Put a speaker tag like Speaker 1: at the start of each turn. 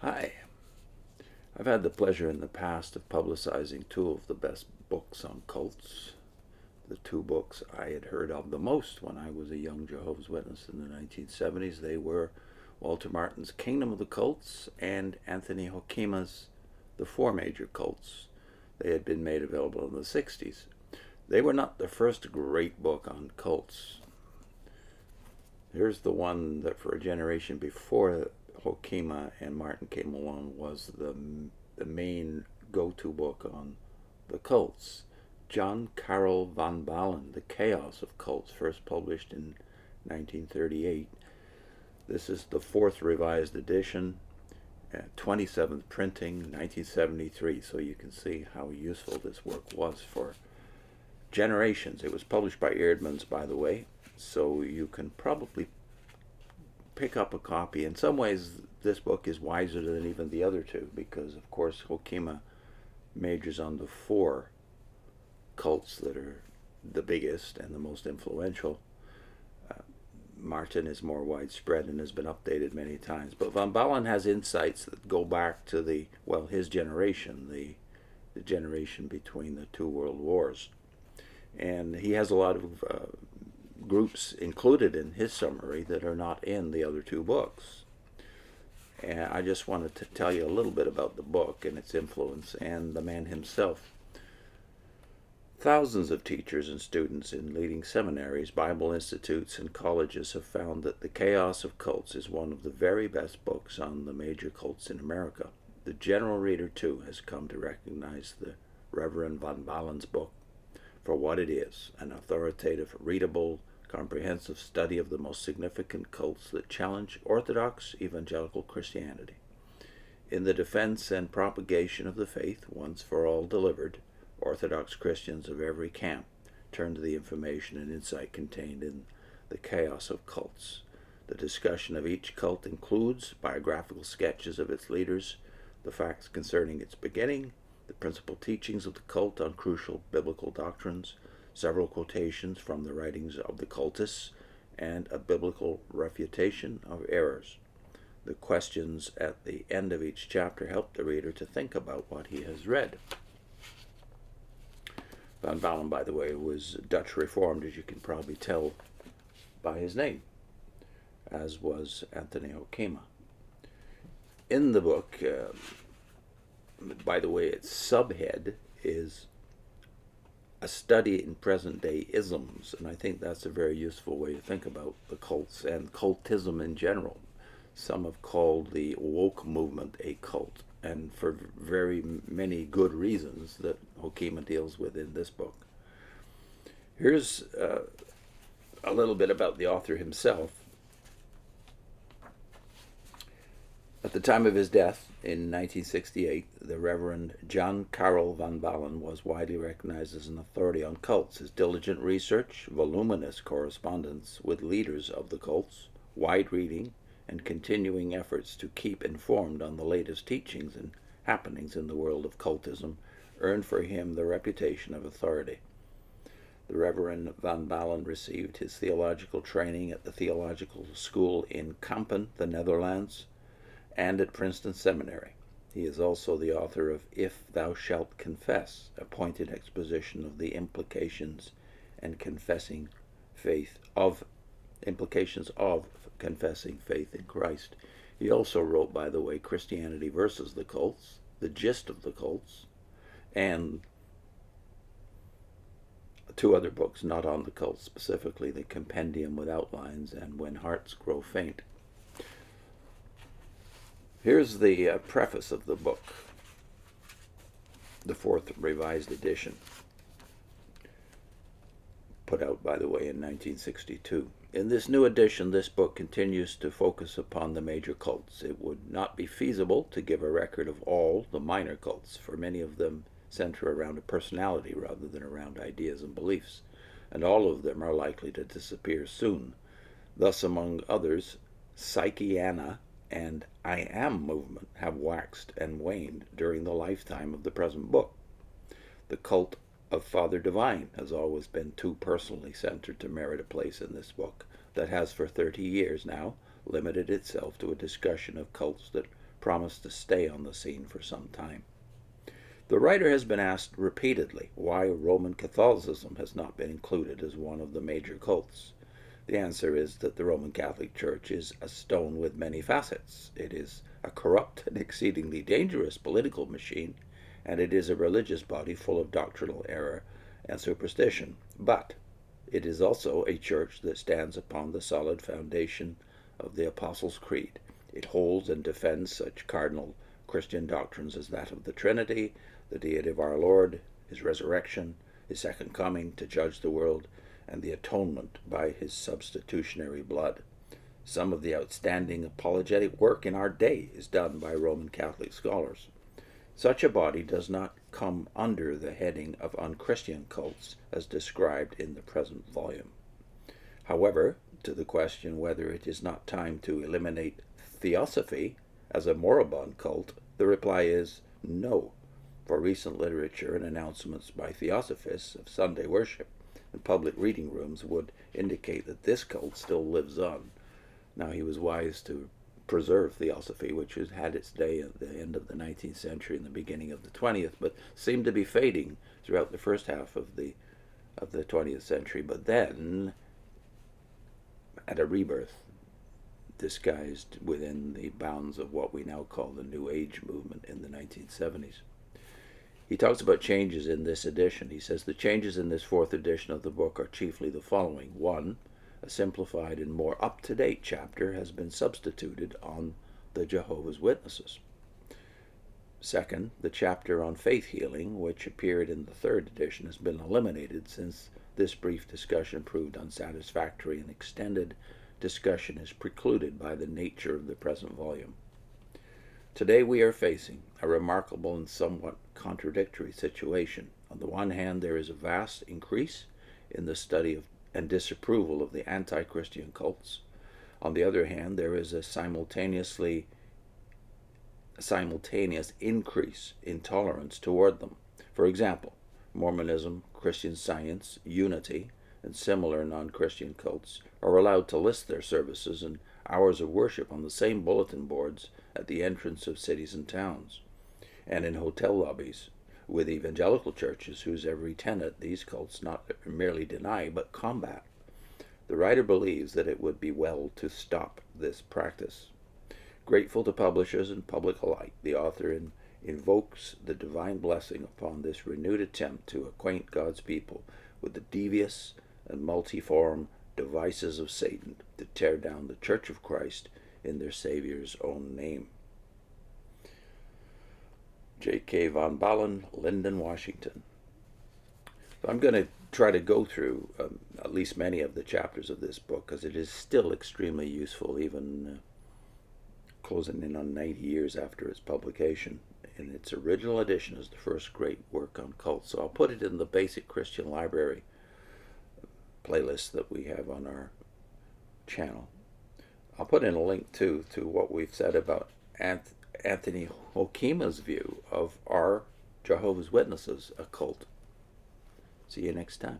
Speaker 1: Hi. I've had the pleasure in the past of publicizing two of the best books on cults. The two books I had heard of the most when I was a young Jehovah's Witness in the 1970s. They were Walter Martin's Kingdom of the Cults and Anthony Hoekema's The Four Major Cults. They had been made available in the 60s. They were not the first great book on cults. Here's the one that for a generation before Hoekema and Martin came along was the main go-to book on the cults. John Karel von Baalen, The Chaos of Cults, first published in 1938. This is the fourth revised edition, 27th printing, 1973, so you can see how useful this work was for generations. It was published by Eerdmans, by the way, so you can probably pick up a copy. In some ways, this book is wiser than even the other two, because, of course, Hoekema majors on the four cults that are the biggest and the most influential. Martin is more widespread and has been updated many times. But von Baalen has insights that go back to his generation, the generation between the two world wars. And he has a lot of groups included in his summary that are not in the other two books. And I just wanted to tell you a little bit about the book and its influence and the man himself. Thousands of teachers and students in leading seminaries, Bible institutes, and colleges have found that The Chaos of Cults is one of the very best books on the major cults in America. The general reader, too, has come to recognize the Reverend von Baalen's book for what it is, an authoritative, readable, comprehensive study of the most significant cults that challenge Orthodox evangelical Christianity. In the defense and propagation of the faith, once for all delivered, Orthodox Christians of every camp turn to the information and insight contained in The Chaos of Cults. The discussion of each cult includes biographical sketches of its leaders, the facts concerning its beginning, the principal teachings of the cult on crucial biblical doctrines, several quotations from the writings of the cultists, and a biblical refutation of errors. The questions at the end of each chapter help the reader to think about what he has read. Von Baalen, by the way, was Dutch Reformed, as you can probably tell by his name, as was Anthony Hoekema. In the book, by the way, its subhead is a study in present-day isms, and I think that's a very useful way to think about the cults and cultism in general. Some have called the woke movement a cult, and for very many good reasons that Hoekema deals with in this book. Here's a little bit about the author himself. At the time of his death in 1968, the Reverend John Karel von Baalen was widely recognized as an authority on cults. His diligent research, voluminous correspondence with leaders of the cults, wide reading, and continuing efforts to keep informed on the latest teachings and happenings in the world of cultism earned for him the reputation of authority. The Reverend von Baalen received his theological training at the Theological School in Kampen, the Netherlands, and at Princeton Seminary. He is also the author of If Thou Shalt Confess, a pointed exposition of the implications of confessing faith in Christ. He also wrote, by the way, Christianity versus the Cults, The Gist of the Cults, and two other books not on the cults specifically, The Compendium with Outlines and When Hearts Grow Faint. Here's the preface of the book, the fourth revised edition, put out, by the way, in 1962. In this new edition, this book continues to focus upon the major cults. It would not be feasible to give a record of all the minor cults, for many of them center around a personality rather than around ideas and beliefs, and all of them are likely to disappear soon. Thus, among others, Psychiana and I Am movement have waxed and waned during the lifetime of the present book. The cult of Father Divine has always been too personally centered to merit a place in this book that has for 30 years now limited itself to a discussion of cults that promised to stay on the scene for some time. The writer has been asked repeatedly why Roman Catholicism has not been included as one of the major cults. The answer is that the Roman Catholic Church is a stone with many facets. It is a corrupt and exceedingly dangerous political machine, and it is a religious body full of doctrinal error and superstition. But it is also a church that stands upon the solid foundation of the Apostles' Creed. It holds and defends such cardinal Christian doctrines as that of the Trinity, the deity of our Lord, his resurrection, his second coming to judge the world, and the atonement by his substitutionary blood. Some of the outstanding apologetic work in our day is done by Roman Catholic scholars. Such a body does not come under the heading of unchristian cults as described in the present volume. However, to the question whether it is not time to eliminate Theosophy as a moribund cult, the reply is no, for recent literature and announcements by Theosophists of Sunday worship and public reading rooms would indicate that this cult still lives on. Now, he was wise to preserve Theosophy, which has had its day at the end of the 19th century and the beginning of the 20th, but seemed to be fading throughout the first half of the 20th century, but then at a rebirth, disguised within the bounds of what we now call the New Age movement in the 1970s. He talks about changes in this edition. He says the changes in this fourth edition of the book are chiefly the following. 1. A simplified and more up-to-date chapter has been substituted on the Jehovah's Witnesses. 2. The chapter on faith healing, which appeared in the third edition, has been eliminated since this brief discussion proved unsatisfactory and extended discussion is precluded by the nature of the present volume. Today we are facing a remarkable and somewhat contradictory situation. On the one hand, there is a vast increase in the study of and disapproval of the anti-Christian cults. On the other hand, there is a simultaneous increase in tolerance toward them. For example, Mormonism, Christian Science, Unity, and similar non-Christian cults are allowed to list their services and hours of worship on the same bulletin boards at the entrance of cities and towns, and in hotel lobbies, with evangelical churches whose every tenet these cults not merely deny but combat. The writer believes that it would be well to stop this practice. Grateful to publishers and public alike, the author invokes the divine blessing upon this renewed attempt to acquaint God's people with the devious and multiform devices of Satan to tear down the Church of Christ in their Savior's own name. J.K. von Baalen, Linden, Washington. So I'm going to try to go through at least many of the chapters of this book, because it is still extremely useful, even closing in on 90 years after its publication. In its original edition is the first great work on cults. So I'll put it in the Basic Christian Library playlist that we have on our channel. I'll put in a link, too, to what we've said about Anthony Hokima's view of our Jehovah's Witnesses, a cult. See you next time.